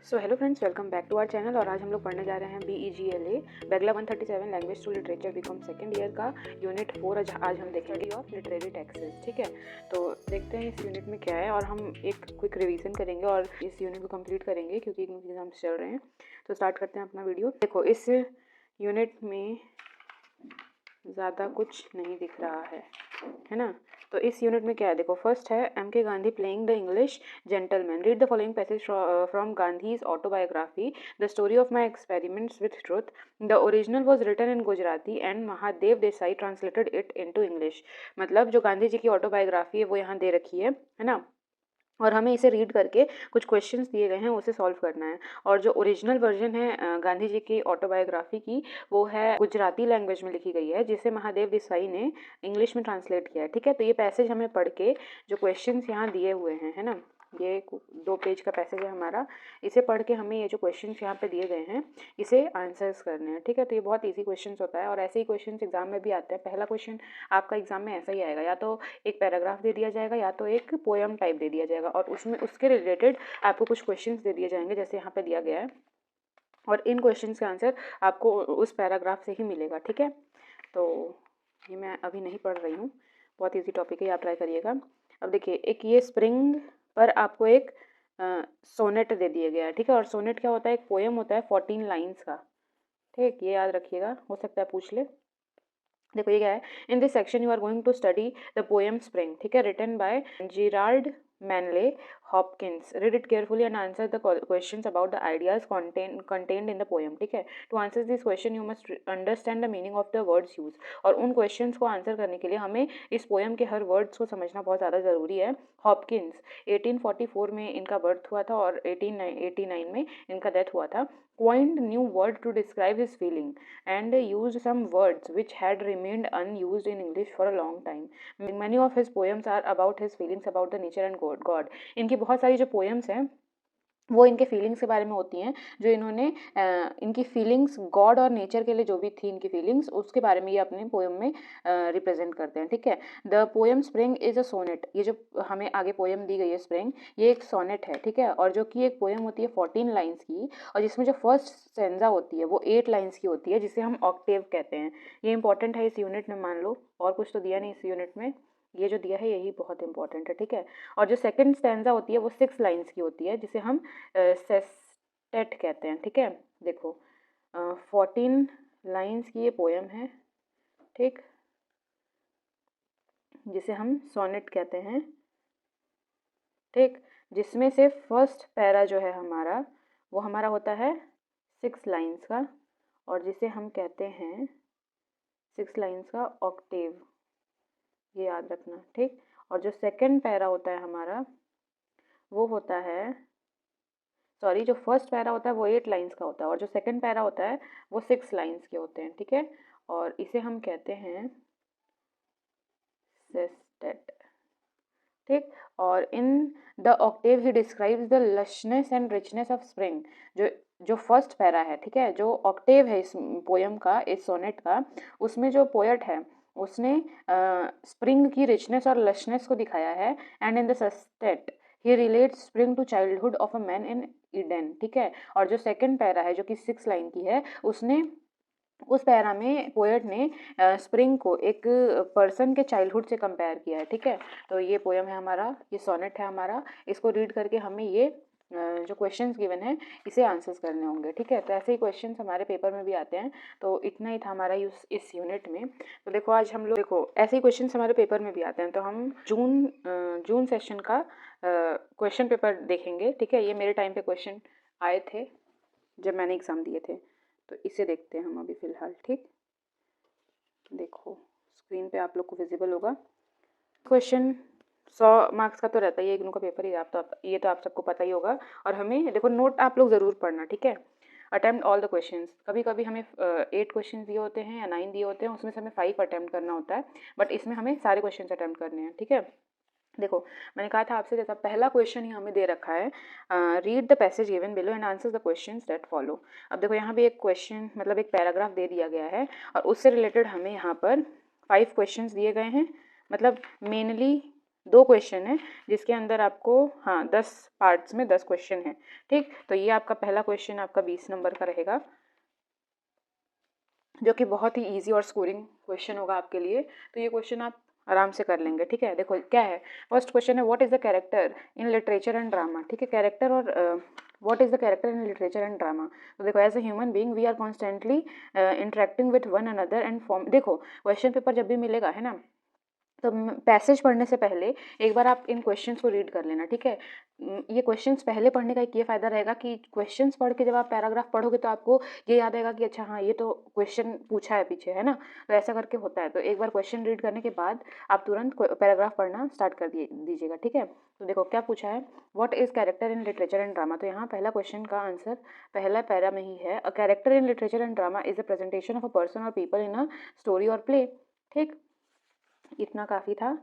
So hello friends, welcome back to our channel. और आज हम लोग पढ़ने जा रहे हैं BEGLA बेगला 137 language to literature BCom second year का यूनिट 4। आज हम देखेंगे ऑफ लिटरेरी टेक्सेस। ठीक है, तो देखते हैं इस यूनिट में क्या है और हम एक क्विक रिवीजन करेंगे और इस यूनिट को कंप्लीट करेंगे क्योंकि एग्जाम्स चल रहे हैं। तो स्टार्ट करते हैं अपना वीडियो। देखो, इस यूनिट में ज़्यादा कुछ नहीं दिख रहा है ना। तो इस यूनिट में क्या है, देखो फर्स्ट है M.K. Gandhi playing the English gentleman. Read the following passage from Gandhi's autobiography the story of my experiments with truth. The original was written in Gujarati and Mahadev Desai translated it into English. मतलब जो गांधी जी की ऑटोबायोग्राफी है वो यहाँ दे रखी है ना, और हमें इसे रीड करके कुछ क्वेश्चंस दिए गए हैं उसे सॉल्व करना है। और जो ओरिजिनल वर्जन है गांधी जी की ऑटोबायोग्राफी की वो है गुजराती लैंग्वेज में लिखी गई है, जिसे महादेव देसाई ने इंग्लिश में ट्रांसलेट किया है। ठीक है, तो ये पैसेज हमें पढ़ के जो क्वेश्चंस यहाँ दिए हुए हैं, है ना, ये 2 पेज का पैसेज है हमारा। इसे पढ़ के हमें ये जो क्वेश्चंस यहाँ पे दिए गए हैं इसे आंसर्स करने हैं। ठीक है, तो ये बहुत इजी क्वेश्चंस होता है और ऐसे ही क्वेश्चंस एग्जाम में भी आते हैं। पहला क्वेश्चन आपका एग्जाम में ऐसा ही आएगा, या तो एक पैराग्राफ दे दिया जाएगा या तो एक पोएम टाइप दे दिया जाएगा और उसमें उसके रिलेटेड आपको कुछ क्वेश्चंस दे दिए जाएंगे जैसे यहाँ पे दिया गया है, और इन क्वेश्चंस का आंसर आपको उस पैराग्राफ से ही मिलेगा। ठीक है, तो ये मैं अभी नहीं पढ़ रही हूँ, बहुत ईजी टॉपिक है, आप ट्राई करिएगा। अब देखिए, एक ये स्प्रिंग पर आपको एक सोनेट दे दिया गया है। ठीक है, और सोनेट क्या होता है, एक पोएम होता है 14 लाइन्स का। ठीक, ये याद रखिएगा, हो सकता है पूछ ले। देखो ये क्या है, in this section you are going to study the poem spring. ठीक है, written by Gerald Manley Hopkins. Read it carefully and answer the questions about the ideas contained in the poem. ठीक है, to answer this question you must understand the meaning of the words use. और उन questions को answer करने के लिए हमें इस पोएम के हर वर्ड्स को समझना बहुत ज़्यादा ज़रूरी है। हॉपकिंस 1844 में इनका बर्थ हुआ था और 1889 में इनका डेथ हुआ था। coined new word to describe his feeling and used some words which had remained unused in English for a long time. Many of his poems are about his feelings about the nature and God. इनकी बहुत सारी जो poems हैं वो इनके feelings के बारे में होती हैं, जो इन्होंने इनकी फीलिंग्स गॉड और नेचर के लिए जो भी थी इनकी फीलिंग्स, उसके बारे में ये अपने पोएम में रिप्रेजेंट करते हैं। ठीक है, the poem spring is a sonnet. ये जो हमें आगे पोएम दी गई है स्प्रिंग, ये एक सोनेट है। ठीक है, और जो कि एक पोएम होती है 14 लाइन्स की, और जिसमें जो फर्स्ट स्टेंजा होती है वो 8 लाइन्स की होती है, जिसे हम ऑक्टेव कहते हैं। ये इंपॉर्टेंट है इस यूनिट में, मान लो, और कुछ तो दिया नहीं इस यूनिट में, ये जो दिया है यही बहुत इंपॉर्टेंट है। ठीक है, और जो सेकंड स्टैंजा होती है वो 6 लाइन्स की होती है, जिसे हम सेस्टेट कहते हैं। ठीक है, देखो 14 लाइन्स की ये पोएम है, ठीक, जिसे हम सोनेट कहते हैं। ठीक, जिसमें से फर्स्ट पैरा जो है हमारा वो हमारा होता है 6 लाइन्स का, और जिसे हम कहते हैं 6 लाइन्स का ऑक्टेव, ये याद रखना। ठीक, और जो सेकंड पैरा होता है हमारा वो होता है, सॉरी, जो फर्स्ट पैरा होता है वो 8 लाइन्स का होता है और जो सेकंड पैरा होता है वो 6 लाइन्स के होते हैं। ठीक है, और इसे हम कहते हैं सेस्टेट। ठीक, और in the octave he describes the lushness and richness of spring. जो फर्स्ट पैरा है, ठीक है, जो ऑक्टेव है इस पोएम का, इस सोनेट का, उसमें जो पोएट है उसने स्प्रिंग की रिचनेस और लशनेस को दिखाया है। And in the sestet he relates spring to childhood of a man in Eden. ठीक है, और जो सेकंड पैरा है जो कि 6 लाइन की है, उसने उस पैरा में पोएट ने स्प्रिंग को एक पर्सन के चाइल्डहुड से कंपेयर किया है। ठीक है, तो ये पोएम है हमारा, ये सोनेट है हमारा। इसको रीड करके हमें ये जो क्वेश्चंस गिवन है इसे आंसर्स करने होंगे। ठीक है, तो ऐसे ही क्वेश्चंस हमारे पेपर में भी आते हैं। तो इतना ही था हमारा इस यूनिट में। तो देखो आज हम लोग, देखो ऐसे ही क्वेश्चंस हमारे पेपर में भी आते हैं, तो हम जून सेशन का क्वेश्चन पेपर देखेंगे। ठीक है, ये मेरे टाइम पे क्वेश्चन आए थे जब मैंने एग्ज़ाम दिए थे, तो इसे देखते हैं हम अभी फ़िलहाल। ठीक, देखो स्क्रीन पे आप लोग को विजिबल होगा। क्वेश्चन 100 मार्क्स का तो रहता ही है, इग्नू का पेपर ही, ये तो आप सबको पता ही होगा। और हमें देखो नोट आप लोग ज़रूर पढ़ना। ठीक है, अटैम्प्ट ऑल द क्वेश्चंस। कभी कभी हमें 8 क्वेश्चन दिए होते हैं या 9 दिए होते हैं, उसमें से हमें 5 अटैम्प्ट करना होता है, बट इसमें हमें सारे क्वेश्चन अटैम्प्ट करने हैं। ठीक है, देखो मैंने कहा था आपसे, जैसा पहला क्वेश्चन ही हमें दे रखा है, read the passage given below and answer the questions that follow. अब देखो यहाँ भी एक क्वेश्चन, मतलब एक पैराग्राफ दे दिया गया है और उससे रिलेटेड हमें यहाँ पर 5 क्वेश्चंस दिए गए हैं। मतलब मेनली 2 क्वेश्चन है जिसके अंदर आपको 10 पार्ट्स में 10 क्वेश्चन है, ठीक। तो ये आपका पहला क्वेश्चन आपका 20 नंबर का रहेगा, जो कि बहुत ही ईजी और स्कोरिंग क्वेश्चन होगा आपके लिए। तो ये क्वेश्चन आप आराम से कर लेंगे, ठीक है। देखो क्या है, फर्स्ट क्वेश्चन है what is the character in literature and drama, ठीक है। कैरेक्टर और what is the character in literature and drama. तो देखो as a human being we are constantly interacting with one another and form. देखो question paper जब भी मिलेगा है ना, तो पैसेज पढ़ने से पहले एक बार आप इन क्वेश्चंस को रीड कर लेना, ठीक है। ये क्वेश्चंस पहले पढ़ने का एक ये फ़ायदा रहेगा कि क्वेश्चंस पढ़ के जब आप पैराग्राफ पढ़ोगे तो आपको ये याद आएगा कि अच्छा हाँ ये तो क्वेश्चन पूछा है पीछे, है ना। तो ऐसा करके होता है। तो एक बार क्वेश्चन रीड करने के बाद आप तुरंत पैराग्राफ पढ़ना स्टार्ट कर दीजिएगा, ठीक है। तो देखो क्या पूछा है, what is character in literature and drama. तो यहाँ पहला क्वेश्चन का आंसर पहला पैरा में ही है। A character in literature and drama is a presentation of a person और पीपल इन अ स्टोरी और प्ले, ठीक। इतना काफ़ी था।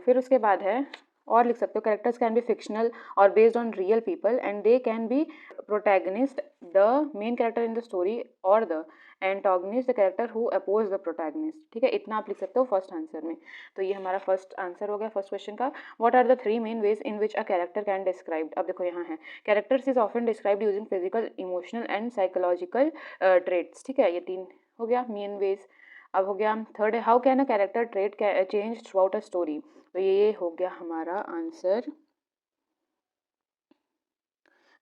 फिर उसके बाद है और लिख सकते हो, कैरेक्टर्स कैन बी फिक्शनल और based on real people and they can be protagonist the main character in the story और the antagonist the character who oppose the protagonist, ठीक है। इतना आप लिख सकते हो फर्स्ट आंसर में। तो ये हमारा फर्स्ट आंसर हो गया फर्स्ट क्वेश्चन का। What are the 3 main ways in which a character can described. अब देखो यहाँ है, characters is often described using physical, emotional and psychological traits, ठीक है। ये 3 हो गया मेन वेज। अब हो गया थर्ड है, how can a character trait change through out a story. तो ये हो गया हमारा आंसर।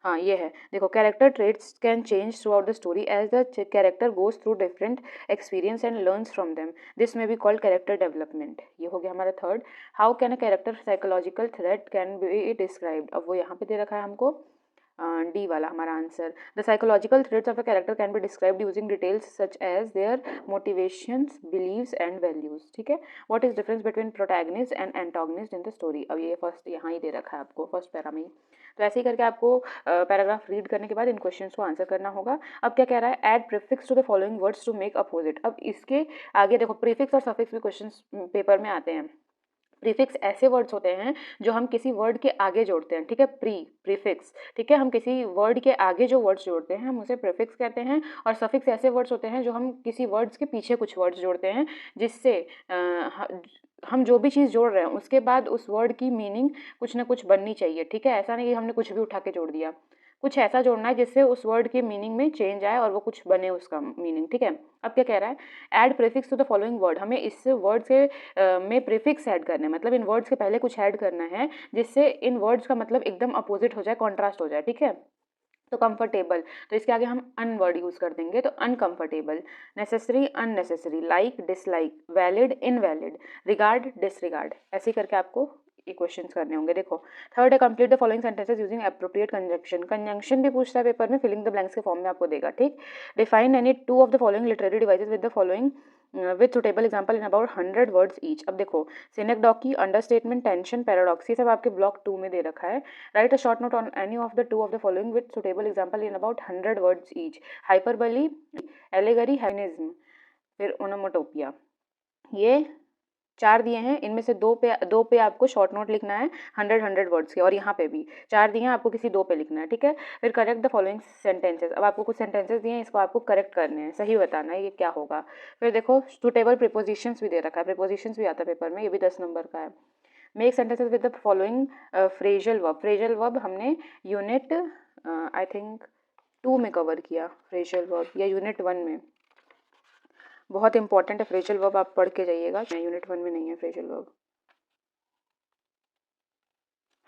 हाँ ये है, देखो character traits can change throughout the story as the character goes through different experience and learns from them, this may be called character development. ये हो गया हमारा third. How can a character psychological traits can be described. अब वो यहाँ पे दे रखा है हमको डी वाला हमारा answer. The psychological traits of a character can be described using details such as their motivations, beliefs and values, ठीक है। What is difference between protagonist and antagonist in the story. अब ये फर्स्ट यहाँ ही दे रखा है आपको फर्स्ट पैरा में ही। तो ऐसे ही करके आपको पैराग्राफ रीड करने के बाद इन क्वेश्चंस को आंसर करना होगा। अब क्या कह रहा है, add prefix to the following words to make opposite. अब इसके आगे देखो प्रीफिक्स और सफिक्स भी क्वेश्चंस पेपर में आते हैं। प्रीफिक्स ऐसे वर्ड्स होते हैं जो हम किसी वर्ड के आगे जोड़ते हैं, ठीक है। प्रीफिक्स, ठीक है, हम किसी वर्ड के आगे जो वर्ड्स जोड़ते हैं हम उसे प्रीफिक्स कहते हैं। और सफिक्स ऐसे वर्ड्स होते हैं जो हम किसी वर्ड्स के पीछे कुछ वर्ड्स जोड़ते हैं, जिससे हम जो भी चीज़ जोड़ रहे हैं उसके बाद उस वर्ड की मीनिंग कुछ ना कुछ बननी चाहिए, ठीक है। ऐसा नहीं कि हमने कुछ भी उठा के जोड़ दिया, कुछ ऐसा जोड़ना है जिससे उस वर्ड के मीनिंग में चेंज आए और वो कुछ बने उसका मीनिंग, ठीक है। अब क्या कह रहा है, add prefix to the following word. हमें इस वर्ड से में प्रीफिक्स ऐड करना है, मतलब इन वर्ड्स के पहले कुछ ऐड करना है जिससे इन वर्ड्स का मतलब एकदम अपोजिट हो जाए, कॉन्ट्रास्ट हो जाए, ठीक है। तो कंफर्टेबल, तो इसके आगे हम अन वर्ड यूज कर देंगे, तो uncomfortable. Necessary, unnecessary. Like, dislike. Valid, invalid. Regard, disregard. ऐसे ही करके आपको ये क्वेश्चंस करने होंगे। देखो थर्ड है, complete the following sentences using appropriate conjunction. Conjunction भी पूछता है पेपर में, फिलिंग द ब्लैंक्स के फॉर्म में आपको देगा, ठीक। Define any two of the following literary devices with the following with suitable example in about 100 words each. अब देखो सिनेक्डॉकी, अंडरस्टेटमेंट, टेंशन, पैराडॉक्स, ये सब आपके ब्लॉक 2 में दे रखा है। Write a short note on any of the two of the following with suitable example in about 100 words each. Hyperbole, allegory, हाइनिज्म, फिर ओनोमोटोपिया। ये 4 दिए हैं, इनमें से दो पे आपको शॉर्ट नोट लिखना है 100 वर्ड्स के, और यहाँ पे भी 4 दिए हैं, आपको किसी 2 पे लिखना है, ठीक है। फिर करेक्ट द फॉलोइंग सेंटेंसेस। अब आपको कुछ सेंटेंसेस दिए हैं, इसको आपको करेक्ट करने हैं, सही बताना है ये क्या होगा। फिर देखो सुटेबल प्रीपोजिशंस भी दे रखा है, प्रीपोजिशंस भी आता है पेपर में, ये भी 10 नंबर का है। Make sentences with the following phrasal verb. Phrasal verb हमने यूनिट आई थिंक 2 में कवर किया, फ्रेजल वर्ब, या यूनिट 1 में। बहुत इंपॉर्टेंट है फ्रेजल वर्ब, आप पढ़ के जाइएगा, यूनिट 1 में नहीं है फ्रेजल वर्ब,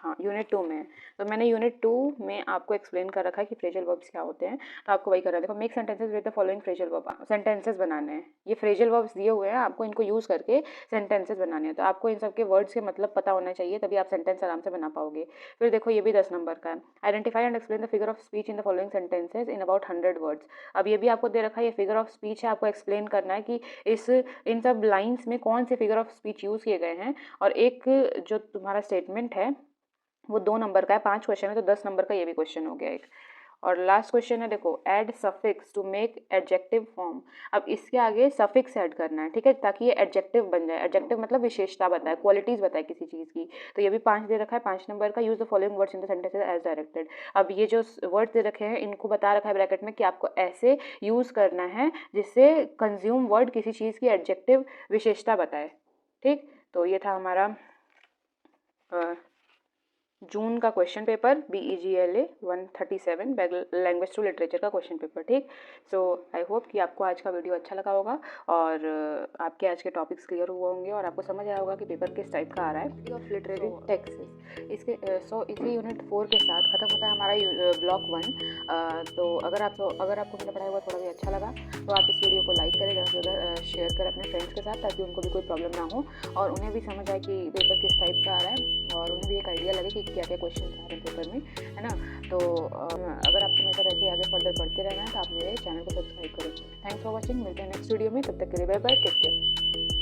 हाँ यूनिट 2 में है। तो मैंने यूनिट 2 में आपको एक्सप्लेन कर रखा है कि फ्रेजल वर्ब्स क्या होते हैं, तो आपको वही करना है। देखो make sentences with the following phrasal verb, sentences बनाने हैं, ये फ्रेजल वर्ब्स दिए हुए हैं आपको, इनको यूज़ करके सेंटेंसेस बनाने हैं। तो आपको इन सब के वर्ड्स के मतलब पता होना चाहिए, तभी आप सेंटेंस आराम से बना पाओगे। फिर देखो ये भी 10 नंबर का है। Identify and explain the figure of speech in the following sentences in about 100 words. अब ये भी आपको दे रखा है, ये फिगर ऑफ स्पीच है, आपको एक्सप्लेन करना है कि इन सब लाइन्स में कौन से फिगर ऑफ स्पीच यूज़ किए गए हैं। और एक जो तुम्हारा स्टेटमेंट है वो 2 नंबर का है, 5 क्वेश्चन है, तो 10 नंबर का ये भी क्वेश्चन हो गया एक। और लास्ट क्वेश्चन है, देखो add suffix to make adjective form. अब इसके आगे सफिक्स ऐड करना है, ठीक है, ताकि ये एडजेक्टिव बन जाए। एडजेक्टिव मतलब विशेषता बताए, क्वालिटीज बताए किसी चीज़ की। तो ये भी 5 दे रखा है, 5 नंबर का। Use the following words in the sentences as directed. अब ये जो वर्ड्स दे रखे हैं इनको बता रखा है ब्रैकेट में कि आपको ऐसे यूज़ करना है जिससे कंज्यूम वर्ड किसी चीज़ की एडजेक्टिव विशेषता बताए, ठीक। तो ये था हमारा जून का question paper BEGLA 137 language to literature का क्वेश्चन पेपर। ठीक, सो आई होप कि आपको आज का वीडियो अच्छा लगा होगा और आपके आज के टॉपिक्स क्लियर हुए होंगे और आपको समझ आया होगा कि पेपर किस टाइप का आ रहा है। ऑफ लिटरेरी टेक्स्ट इसके इसी यूनिट 4 के साथ खत्म होता है हमारा ब्लॉक 1। तो अगर आपको मेरा पढ़ाया हुआ थोड़ा भी अच्छा लगा तो आप इस वीडियो को लाइक करें, ज़्यादा से ज़्यादा शेयर करें अपने फ्रेंड्स के साथ, ताकि उनको भी कोई प्रॉब्लम ना हो और उन्हें भी समझ आए कि पेपर किस टाइप का आ रहा है और उन्हें भी एक आइडिया लगे कि क्या क्या क्वेश्चन आ रहे हैं पेपर में, है ना। तो अगर आपको मेरे साथ ऐसे आगे फर्दर पढ़ते रहना है तो आप मेरे चैनल को सब्सक्राइब करें। थैंक्स फॉर वॉचिंग, मिलते हैं नेक्स्ट वीडियो में, तब तक के लिए बाय बाय, टेक केयर।